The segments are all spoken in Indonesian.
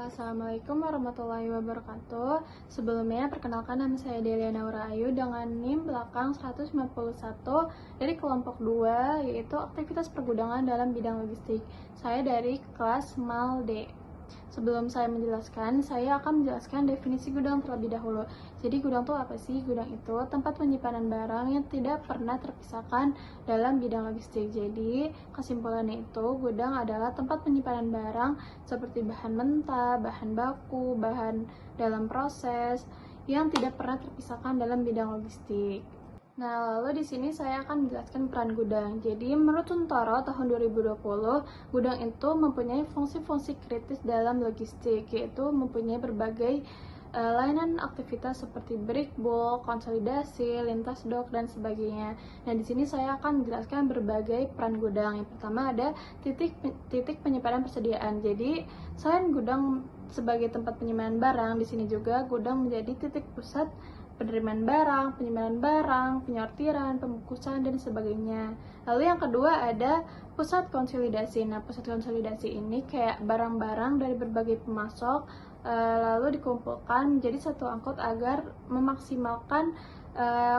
Assalamualaikum warahmatullahi wabarakatuh. Sebelumnya, perkenalkan nama saya Delia Naura Ayu dengan NIM belakang 191 dari kelompok 2, yaitu aktivitas pergudangan dalam bidang logistik. Saya dari kelas MAL D. Sebelum saya menjelaskan, saya akan menjelaskan definisi gudang terlebih dahulu. Jadi gudang itu apa sih? Gudang itu tempat penyimpanan barang yang tidak pernah terpisahkan dalam bidang logistik. Jadi kesimpulannya itu gudang adalah tempat penyimpanan barang seperti bahan mentah, bahan baku, bahan dalam proses yang tidak pernah terpisahkan dalam bidang logistik. Nah, lalu di sini saya akan menjelaskan peran gudang. Jadi, menurut Suntoro tahun 2020, gudang itu mempunyai fungsi-fungsi kritis dalam logistik, yaitu mempunyai berbagai layanan aktivitas seperti break bulk, konsolidasi, lintas dok, dan sebagainya. Nah, di sini saya akan menjelaskan berbagai peran gudang. Yang pertama ada titik penyimpanan persediaan. Jadi, selain gudang sebagai tempat penyimpanan barang, di sini juga gudang menjadi titik pusat penerimaan barang, penyimpanan barang, penyortiran, pembungkusan, dan sebagainya. Lalu yang kedua ada pusat konsolidasi. Nah, pusat konsolidasi ini kayak barang-barang dari berbagai pemasok lalu dikumpulkan menjadi satu angkut agar memaksimalkan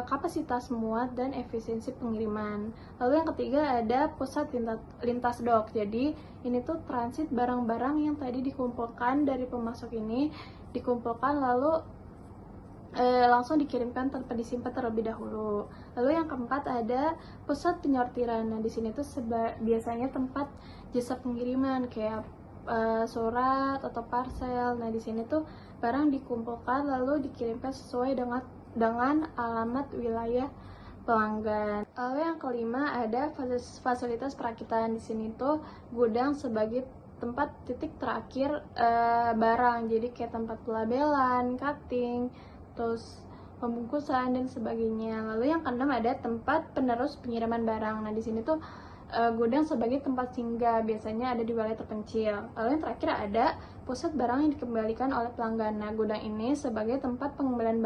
kapasitas muat dan efisiensi pengiriman. Lalu yang ketiga ada pusat lintas dok. Jadi ini tuh transit barang-barang yang tadi dikumpulkan dari pemasok ini dikumpulkan lalu langsung dikirimkan tanpa disimpan terlebih dahulu. Lalu yang keempat ada pusat penyortiran. Nah, di sini tuh biasanya tempat jasa pengiriman kayak surat atau parcel. Nah, di sini tuh barang dikumpulkan lalu dikirimkan sesuai dengan alamat wilayah pelanggan. Lalu yang kelima ada fasilitas perakitan. Di sini tuh gudang sebagai tempat titik terakhir barang. Jadi kayak tempat pelabelan, cutting, terus pembungkusan dan sebagainya. Lalu yang keenam ada tempat penerus pengiriman barang. Nah, di sini tuh gudang sebagai tempat singgah, biasanya ada di wilayah terpencil. Lalu yang terakhir ada pusat barang yang dikembalikan oleh pelanggan. Nah, gudang ini sebagai tempat pengembalian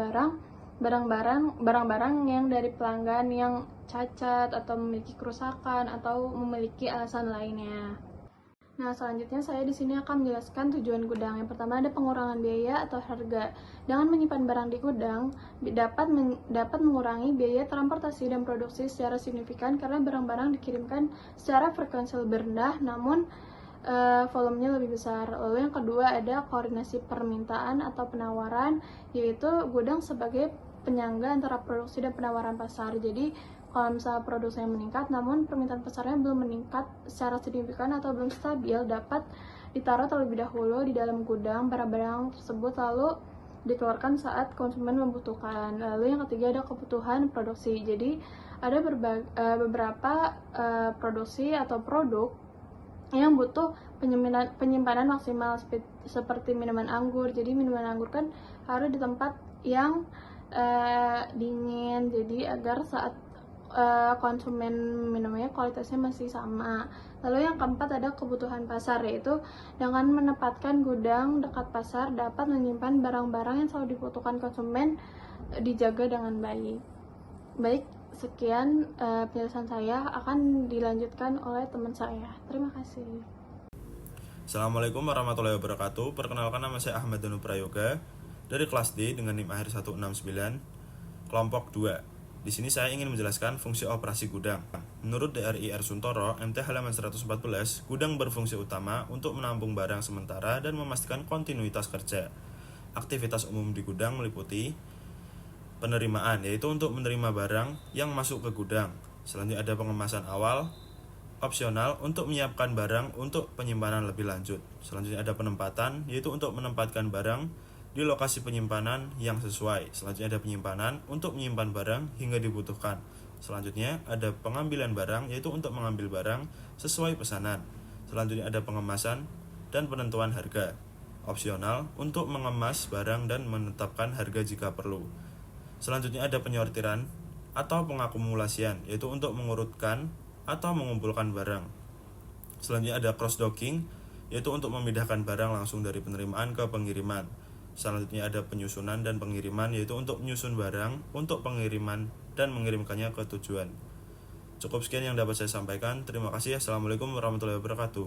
barang-barang yang dari pelanggan yang cacat atau memiliki kerusakan atau memiliki alasan lainnya. Nah, selanjutnya saya di sini akan menjelaskan tujuan gudang. Yang pertama ada pengurangan biaya atau harga. Dengan menyimpan barang di gudang dapat mengurangi biaya transportasi dan produksi secara signifikan karena barang-barang dikirimkan secara frekuensi lebih rendah, namun volumenya lebih besar. Lalu yang kedua ada koordinasi permintaan atau penawaran, yaitu gudang sebagai penyangga antara produksi dan penawaran pasar. Jadi kalau misalnya produksinya meningkat namun permintaan pasarnya belum meningkat secara signifikan atau belum stabil, dapat ditaruh terlebih dahulu di dalam gudang barang-barang tersebut lalu dikeluarkan saat konsumen membutuhkan. Lalu yang ketiga ada kebutuhan produksi. Jadi ada beberapa produksi atau produk yang butuh penyimpanan maksimal seperti minuman anggur. Jadi minuman anggur kan harus di tempat yang dingin, jadi agar saat konsumen minumnya kualitasnya masih sama. Lalu yang keempat ada kebutuhan pasar, yaitu dengan menempatkan gudang dekat pasar dapat menyimpan barang-barang yang selalu dibutuhkan konsumen dijaga dengan baik. Baik, sekian penjelasan saya, akan dilanjutkan oleh teman saya. Terima kasih. Assalamualaikum warahmatullahi wabarakatuh. Perkenalkan, nama saya Ahmad Danu Prayoga dari kelas D dengan NIM akhir 169, kelompok 2. Di sini saya ingin menjelaskan fungsi operasi gudang. Menurut DRI R. Suntoro, MT halaman 114, gudang berfungsi utama untuk menampung barang sementara dan memastikan kontinuitas kerja. Aktivitas umum di gudang meliputi penerimaan, yaitu untuk menerima barang yang masuk ke gudang. Selanjutnya ada pengemasan awal, opsional untuk menyiapkan barang untuk penyimpanan lebih lanjut. Selanjutnya ada penempatan, yaitu untuk menempatkan barang di lokasi penyimpanan yang sesuai. Selanjutnya ada penyimpanan untuk menyimpan barang hingga dibutuhkan. Selanjutnya ada pengambilan barang, yaitu untuk mengambil barang sesuai pesanan. Selanjutnya ada pengemasan dan penentuan harga. Opsional untuk mengemas barang dan menetapkan harga jika perlu. Selanjutnya ada penyortiran atau pengakumulasian, yaitu untuk mengurutkan atau mengumpulkan barang. Selanjutnya ada cross docking, yaitu untuk memindahkan barang langsung dari penerimaan ke pengiriman. Selanjutnya ada penyusunan dan pengiriman, yaitu untuk menyusun barang untuk pengiriman dan mengirimkannya ke tujuan. Cukup sekian yang dapat saya sampaikan. Terima kasih. Assalamualaikum warahmatullahi wabarakatuh.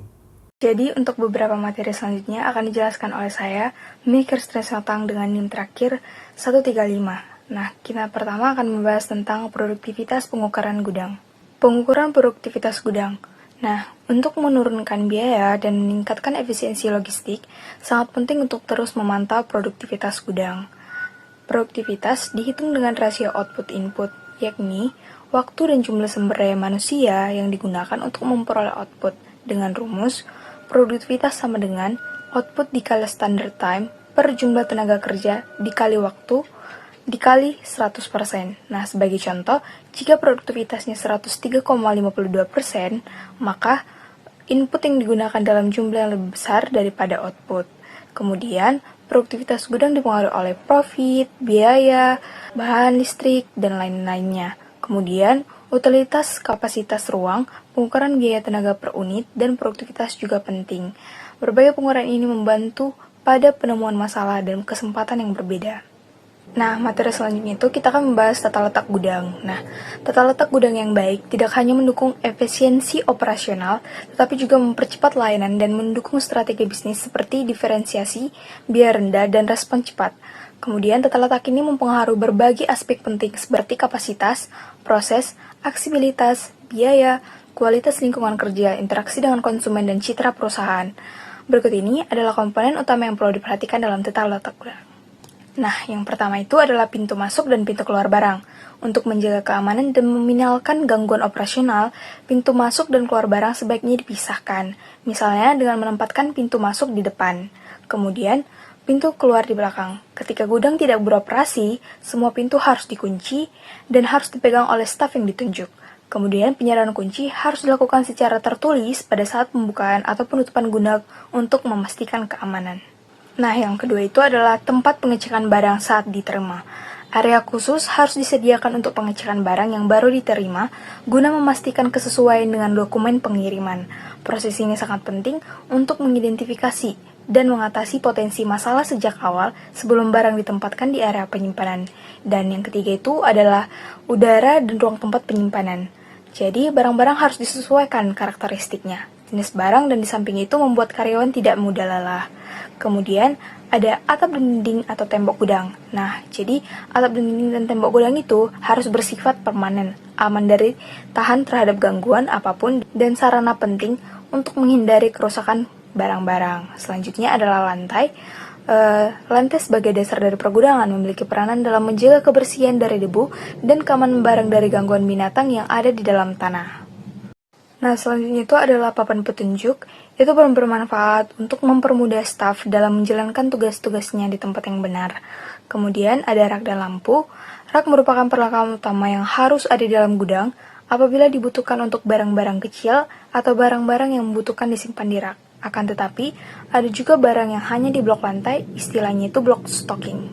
Jadi untuk beberapa materi selanjutnya akan dijelaskan oleh saya, Mikir Stress Matang dengan NIM terakhir 135. Nah, kita pertama akan membahas tentang produktivitas pengukuran gudang. Pengukuran produktivitas gudang. Nah, untuk menurunkan biaya dan meningkatkan efisiensi logistik, sangat penting untuk terus memantau produktivitas gudang. Produktivitas dihitung dengan rasio output-input, yakni waktu dan jumlah sumber daya manusia yang digunakan untuk memperoleh output dengan rumus produktivitas sama dengan output dikali standard time per jumlah tenaga kerja dikali waktu dikali 100%. Nah, sebagai contoh, jika produktivitasnya 103,52%, maka input yang digunakan dalam jumlah yang lebih besar daripada output. Kemudian, produktivitas gudang dipengaruhi oleh profit, biaya, bahan listrik, dan lain-lainnya. Kemudian, utilitas kapasitas ruang, pengukuran biaya tenaga per unit, dan produktivitas juga penting. Berbagai pengukuran ini membantu pada penemuan masalah dan kesempatan yang berbeda. Nah, materi selanjutnya itu kita akan membahas tata letak gudang. Nah, tata letak gudang yang baik tidak hanya mendukung efisiensi operasional, tetapi juga mempercepat layanan dan mendukung strategi bisnis seperti diferensiasi, biaya rendah, dan respon cepat. Kemudian, tata letak ini mempengaruhi berbagai aspek penting seperti kapasitas, proses, aksibilitas, biaya, kualitas lingkungan kerja, interaksi dengan konsumen, dan citra perusahaan. Berikut ini adalah komponen utama yang perlu diperhatikan dalam tata letak gudang. Nah, yang pertama itu adalah pintu masuk dan pintu keluar barang. Untuk menjaga keamanan dan meminimalkan gangguan operasional, pintu masuk dan keluar barang sebaiknya dipisahkan, misalnya dengan menempatkan pintu masuk di depan. Kemudian, pintu keluar di belakang. Ketika gudang tidak beroperasi, semua pintu harus dikunci dan harus dipegang oleh staf yang ditunjuk. Kemudian, penyerahan kunci harus dilakukan secara tertulis pada saat pembukaan atau penutupan gudang untuk memastikan keamanan. Nah, yang kedua itu adalah tempat pengecekan barang saat diterima. Area khusus harus disediakan untuk pengecekan barang yang baru diterima guna memastikan kesesuaian dengan dokumen pengiriman. Proses ini sangat penting untuk mengidentifikasi dan mengatasi potensi masalah sejak awal sebelum barang ditempatkan di area penyimpanan. Dan yang ketiga itu adalah udara dan ruang tempat penyimpanan. Jadi, barang-barang harus disesuaikan karakteristiknya. Jenis barang dan di samping itu membuat karyawan tidak mudah lelah. Kemudian, ada atap dan dinding atau tembok gudang. Nah, jadi atap dan dinding dan tembok gudang itu harus bersifat permanen, aman dari tahan terhadap gangguan apapun, dan sarana penting untuk menghindari kerusakan barang-barang. Selanjutnya adalah lantai. Lantai sebagai dasar dari pergudangan memiliki peranan dalam menjaga kebersihan dari debu dan keamanan barang dari gangguan binatang yang ada di dalam tanah. Nah, selanjutnya itu adalah papan petunjuk. Itu bermanfaat untuk mempermudah staf dalam menjalankan tugas-tugasnya di tempat yang benar. Kemudian ada rak dan lampu. Rak merupakan perlengkapan utama yang harus ada di dalam gudang apabila dibutuhkan untuk barang-barang kecil atau barang-barang yang membutuhkan disimpan di rak. Akan tetapi, ada juga barang yang hanya di blok lantai, istilahnya itu blok stocking.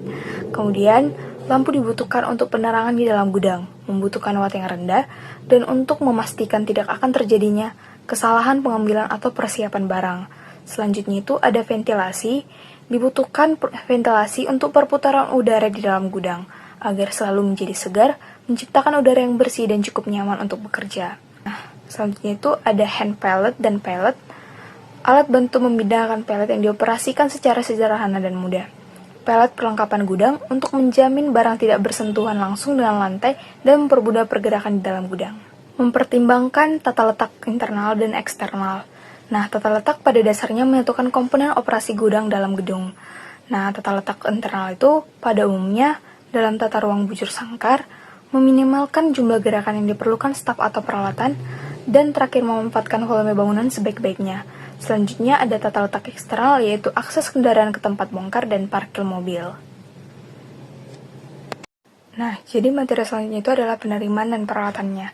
Kemudian, lampu dibutuhkan untuk penerangan di dalam gudang, membutuhkan watt yang rendah, dan untuk memastikan tidak akan terjadinya kesalahan pengambilan atau persiapan barang. Selanjutnya itu ada ventilasi, dibutuhkan ventilasi untuk perputaran udara di dalam gudang, agar selalu menjadi segar, menciptakan udara yang bersih dan cukup nyaman untuk bekerja. Nah, selanjutnya itu ada hand pallet dan pallet, alat bantu memindahkan pallet yang dioperasikan secara sederhana dan mudah. Pallet perlengkapan gudang untuk menjamin barang tidak bersentuhan langsung dengan lantai dan mempermudah pergerakan di dalam gudang. Mempertimbangkan tata letak internal dan eksternal. Nah, tata letak pada dasarnya menentukan komponen operasi gudang dalam gedung. Nah, tata letak internal itu pada umumnya dalam tata ruang bujur sangkar, meminimalkan jumlah gerakan yang diperlukan staf atau peralatan, dan terakhir memanfaatkan volume bangunan sebaik-baiknya. Selanjutnya ada tata letak eksternal, yaitu akses kendaraan ke tempat bongkar dan parkir mobil. Nah, jadi materi selanjutnya itu adalah penerimaan dan peralatannya.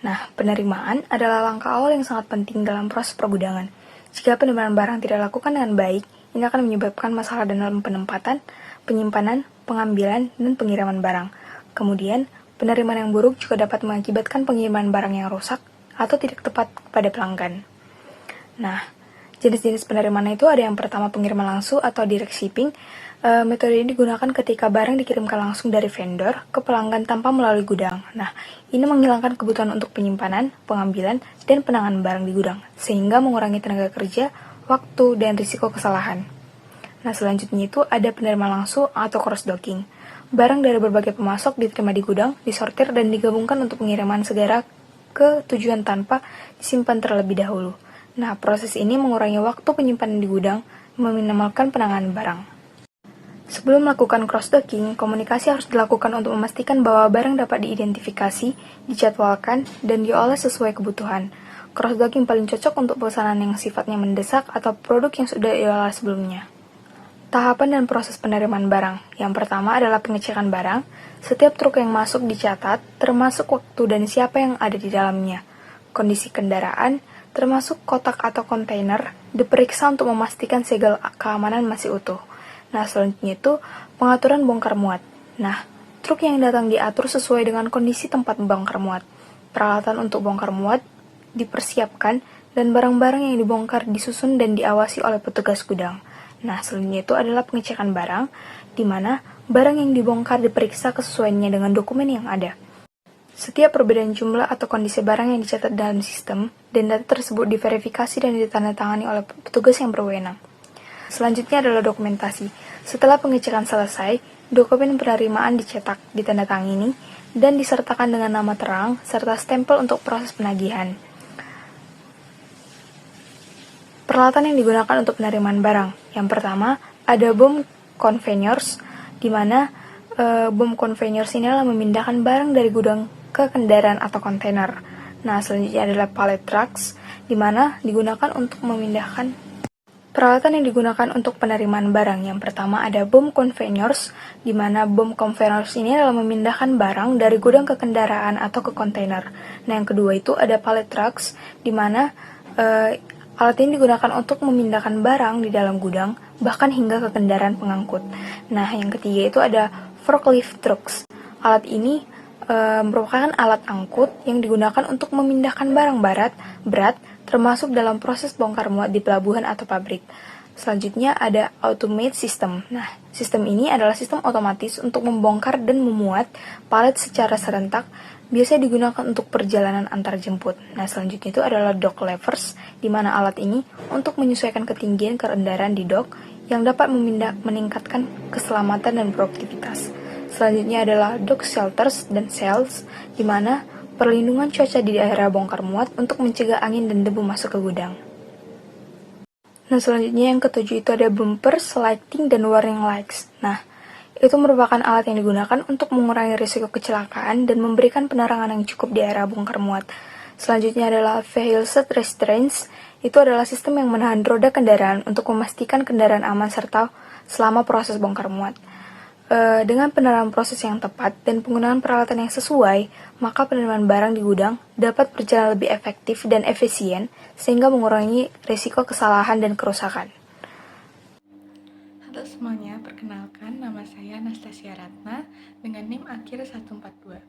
Nah, penerimaan adalah langkah awal yang sangat penting dalam proses pergudangan. Jika penerimaan barang tidak dilakukan dengan baik, ini akan menyebabkan masalah dalam penempatan, penyimpanan, pengambilan, dan pengiriman barang. Kemudian, penerimaan yang buruk juga dapat mengakibatkan pengiriman barang yang rusak atau tidak tepat kepada pelanggan. Nah, jenis-jenis penerimaan itu ada yang pertama pengiriman langsung atau direct shipping. Metode ini digunakan ketika barang dikirimkan langsung dari vendor ke pelanggan tanpa melalui gudang. Nah, ini menghilangkan kebutuhan untuk penyimpanan, pengambilan, dan penanganan barang di gudang, sehingga mengurangi tenaga kerja, waktu, dan risiko kesalahan. Nah, selanjutnya itu ada penerimaan langsung atau cross-docking. Barang dari berbagai pemasok diterima di gudang, disortir, dan digabungkan untuk pengiriman segera ke tujuan tanpa disimpan terlebih dahulu. Nah, proses ini mengurangi waktu penyimpanan di gudang, meminimalkan penanganan barang. Sebelum melakukan cross-docking, komunikasi harus dilakukan untuk memastikan bahwa barang dapat diidentifikasi, dijadwalkan, dan diolah sesuai kebutuhan. Cross-docking paling cocok untuk pesanan yang sifatnya mendesak atau produk yang sudah diolah sebelumnya. Tahapan dan proses penerimaan barang. Yang pertama adalah pengecekan barang. Setiap truk yang masuk dicatat, termasuk waktu dan siapa yang ada di dalamnya. Kondisi kendaraan, termasuk kotak atau kontainer, diperiksa untuk memastikan segel keamanan masih utuh. Nah, selanjutnya itu pengaturan bongkar muat. Nah, truk yang datang diatur sesuai dengan kondisi tempat bongkar muat. Peralatan untuk bongkar muat dipersiapkan dan barang-barang yang dibongkar disusun dan diawasi oleh petugas gudang. Nah, selanjutnya itu adalah pengecekan barang, di mana barang yang dibongkar diperiksa kesesuaiannya dengan dokumen yang ada. Setiap perbedaan jumlah atau kondisi barang yang dicatat dalam sistem, dan data tersebut diverifikasi dan ditandatangani oleh petugas yang berwenang. Selanjutnya adalah dokumentasi. Setelah pengecekan selesai, dokumen penerimaan dicetak, ditandatangani, dan disertakan dengan nama terang, serta stempel untuk proses penagihan. Peralatan yang digunakan untuk penerimaan barang. Yang pertama, ada boom conveyors, di mana boom conveyors ini adalah memindahkan barang dari gudang ke kendaraan atau kontainer. Nah, selanjutnya adalah pallet trucks, di mana digunakan untuk memindahkan peralatan yang digunakan untuk penerimaan barang. Yang pertama ada boom conveyors, di mana boom conveyors ini adalah memindahkan barang dari gudang ke kendaraan atau ke kontainer. Nah, yang kedua itu ada pallet trucks, di mana alat ini digunakan untuk memindahkan barang di dalam gudang, bahkan hingga ke kendaraan pengangkut. Nah, yang ketiga itu ada forklift trucks. Alat ini merupakan alat angkut yang digunakan untuk memindahkan barang berat, termasuk dalam proses bongkar muat di pelabuhan atau pabrik. Selanjutnya ada automate system. Nah, sistem ini adalah sistem otomatis untuk membongkar dan memuat palet secara serentak, biasanya digunakan untuk perjalanan antar jemput. Nah, selanjutnya itu adalah dock levers, di mana alat ini untuk menyesuaikan ketinggian kendaraan di dock yang dapat meningkatkan keselamatan dan produktivitas. Selanjutnya adalah dock shelters dan cells, di mana perlindungan cuaca di daerah bongkar muat untuk mencegah angin dan debu masuk ke gudang. Nah, selanjutnya yang ketujuh itu ada bumpers, lighting, dan warning lights. Nah, itu merupakan alat yang digunakan untuk mengurangi risiko kecelakaan dan memberikan penerangan yang cukup di area bongkar muat. Selanjutnya adalah vehicle seat restraints. Itu adalah sistem yang menahan roda kendaraan untuk memastikan kendaraan aman serta selama proses bongkar muat. Dengan penerapan proses yang tepat dan penggunaan peralatan yang sesuai, maka penerimaan barang di gudang dapat berjalan lebih efektif dan efisien sehingga mengurangi risiko kesalahan dan kerusakan. Halo semuanya, perkenalkan nama saya Anastasia Ratna dengan NIM akhir 142.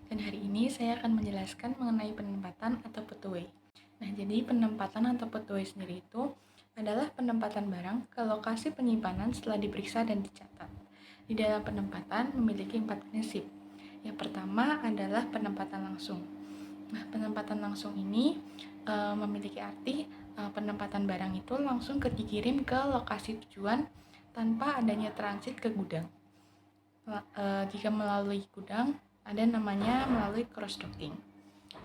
Dan hari ini saya akan menjelaskan mengenai penempatan atau put away. Nah, jadi penempatan atau put away sendiri itu adalah penempatan barang ke lokasi penyimpanan setelah diperiksa dan dicatat. Di dalam penempatan memiliki 4 prinsip. Yang pertama adalah penempatan langsung. Nah, penempatan langsung ini memiliki arti penempatan barang itu langsung dikirim ke lokasi tujuan tanpa adanya transit ke gudang. Jika melalui gudang, ada namanya melalui cross-docking.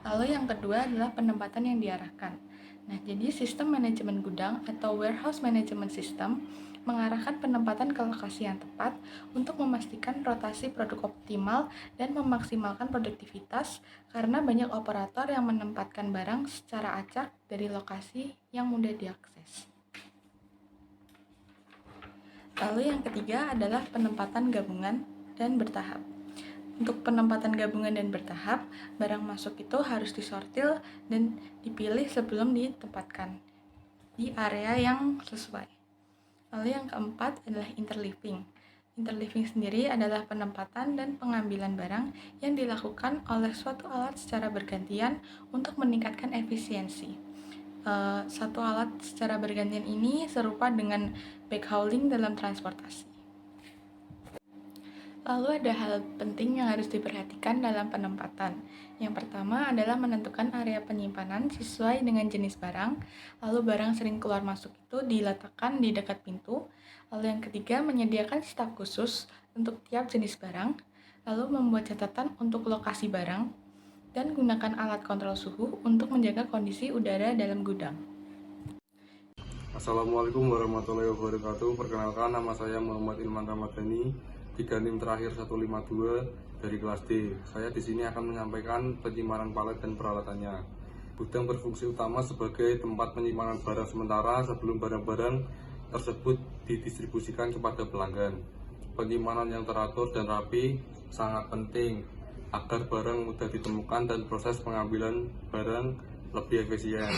Lalu yang kedua adalah penempatan yang diarahkan. Nah, jadi sistem manajemen gudang atau warehouse management system mengarahkan penempatan ke lokasi yang tepat untuk memastikan rotasi produk optimal dan memaksimalkan produktivitas karena banyak operator yang menempatkan barang secara acak dari lokasi yang mudah diakses. Lalu yang ketiga adalah penempatan gabungan dan bertahap. Untuk penempatan gabungan dan bertahap, barang masuk itu harus disortir dan dipilih sebelum ditempatkan di area yang sesuai. Lalu yang keempat adalah interleaving. Interleaving sendiri adalah penempatan dan pengambilan barang yang dilakukan oleh suatu alat secara bergantian untuk meningkatkan efisiensi. Satu alat secara bergantian ini serupa dengan backhauling dalam transportasi. Lalu ada hal penting yang harus diperhatikan dalam penempatan. Yang pertama adalah menentukan area penyimpanan sesuai dengan jenis barang. Lalu barang sering keluar masuk itu diletakkan di dekat pintu. Lalu yang ketiga, menyediakan staf khusus untuk tiap jenis barang. Lalu membuat catatan untuk lokasi barang. Dan gunakan alat kontrol suhu untuk menjaga kondisi udara dalam gudang. Assalamualaikum warahmatullahi wabarakatuh. Perkenalkan, nama saya Muhammad Ilman Ramadhani, 3 NIM terakhir 152 dari kelas D. Saya di sini akan menyampaikan penyimpanan palet dan peralatannya. Gudang berfungsi utama sebagai tempat penyimpanan barang sementara sebelum barang-barang tersebut didistribusikan kepada pelanggan. Penyimpanan yang teratur dan rapi sangat penting agar barang mudah ditemukan dan proses pengambilan barang lebih efisien.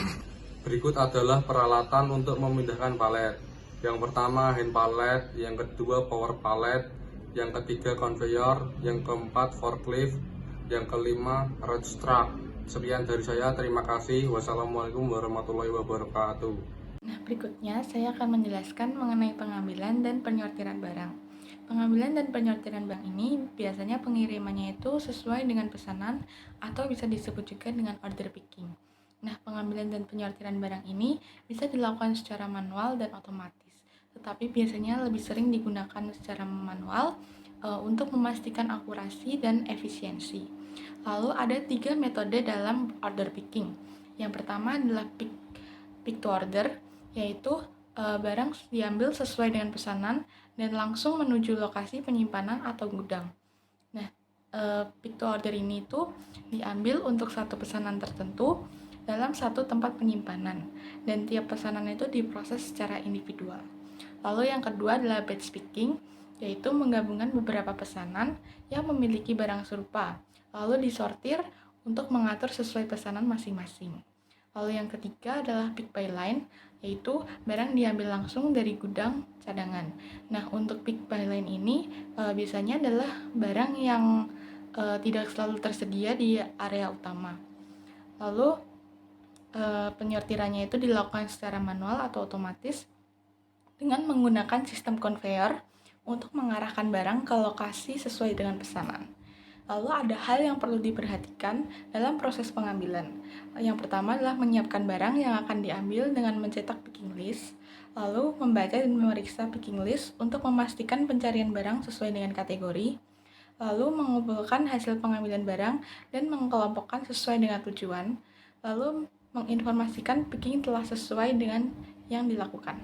Berikut adalah peralatan untuk memindahkan palet. Yang pertama hand palet, yang kedua power palet, yang ketiga conveyor, yang keempat forklift, yang kelima reach truck. Sekian dari saya, terima kasih. Wassalamualaikum warahmatullahi wabarakatuh. Nah, berikutnya saya akan menjelaskan mengenai pengambilan dan penyortiran barang. Pengambilan dan penyortiran barang ini biasanya pengirimannya itu sesuai dengan pesanan atau bisa disebut juga dengan order picking. Nah, pengambilan dan penyortiran barang ini bisa dilakukan secara manual dan otomatis, tetapi biasanya lebih sering digunakan secara manual untuk memastikan akurasi dan efisiensi. Lalu ada 3 metode dalam order picking. Yang pertama adalah pick to order, yaitu barang diambil sesuai dengan pesanan dan langsung menuju lokasi penyimpanan atau gudang. Nah, pick to order ini itu diambil untuk satu pesanan tertentu dalam satu tempat penyimpanan, dan tiap pesanan itu diproses secara individual. Lalu yang kedua adalah batch picking, yaitu menggabungkan beberapa pesanan yang memiliki barang serupa, lalu disortir untuk mengatur sesuai pesanan masing-masing. Lalu yang ketiga adalah pick by line, yaitu barang diambil langsung dari gudang cadangan. Nah, untuk pick by line ini biasanya adalah barang yang tidak selalu tersedia di area utama. Lalu penyortirannya itu dilakukan secara manual atau otomatis dengan menggunakan sistem conveyor untuk mengarahkan barang ke lokasi sesuai dengan pesanan. Lalu ada hal yang perlu diperhatikan dalam proses pengambilan. Yang pertama adalah menyiapkan barang yang akan diambil dengan mencetak picking list, lalu membaca dan memeriksa picking list untuk memastikan pencarian barang sesuai dengan kategori, lalu mengumpulkan hasil pengambilan barang dan mengelompokkan sesuai dengan tujuan, lalu menginformasikan picking telah sesuai dengan yang dilakukan.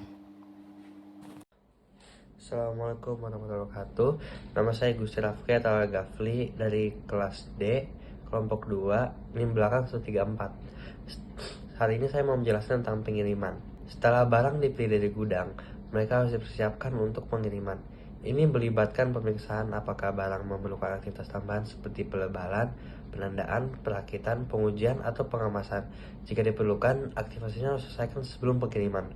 Assalamualaikum warahmatullahi wabarakatuh. Nama saya Gusti Rafki atau Gafli dari kelas D, kelompok 2, NIM belakang 134. Hari ini saya mau menjelaskan tentang pengiriman. Setelah barang dipilih dari gudang, mereka harus dipersiapkan untuk pengiriman. Ini melibatkan pemeriksaan apakah barang memerlukan aktivitas tambahan seperti pelebaran, penandaan, perakitan, pengujian, atau pengemasan. Jika diperlukan, aktivasinya harus diselesaikan sebelum pengiriman.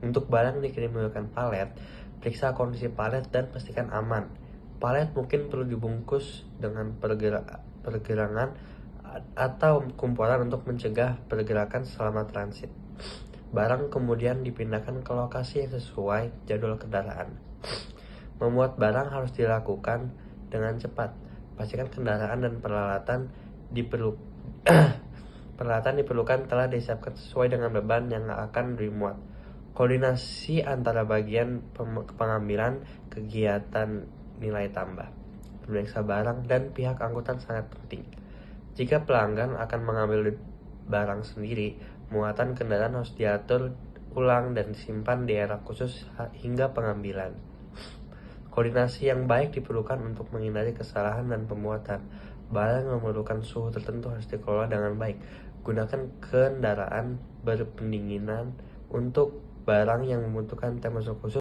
Untuk barang dikirim menggunakan palet, periksa kondisi palet dan pastikan aman. Palet mungkin perlu dibungkus dengan pergelangan atau kumpulan untuk mencegah pergerakan selama transit. Barang kemudian dipindahkan ke lokasi yang sesuai jadwal kendaraan. Memuat barang harus dilakukan dengan cepat. Pastikan kendaraan dan peralatan diperlukan telah disiapkan sesuai dengan beban yang akan dimuat. Koordinasi antara bagian pengambilan, kegiatan nilai tambah, pemeriksa barang, dan pihak angkutan sangat penting. Jika pelanggan akan mengambil barang sendiri, muatan kendaraan harus diatur ulang dan disimpan di area khusus hingga pengambilan. Koordinasi yang baik diperlukan untuk menghindari kesalahan dan pemuatan. Barang yang memerlukan suhu tertentu harus dikelola dengan baik. Gunakan kendaraan berpendinginan untuk barang yang membutuhkan temperatur khusus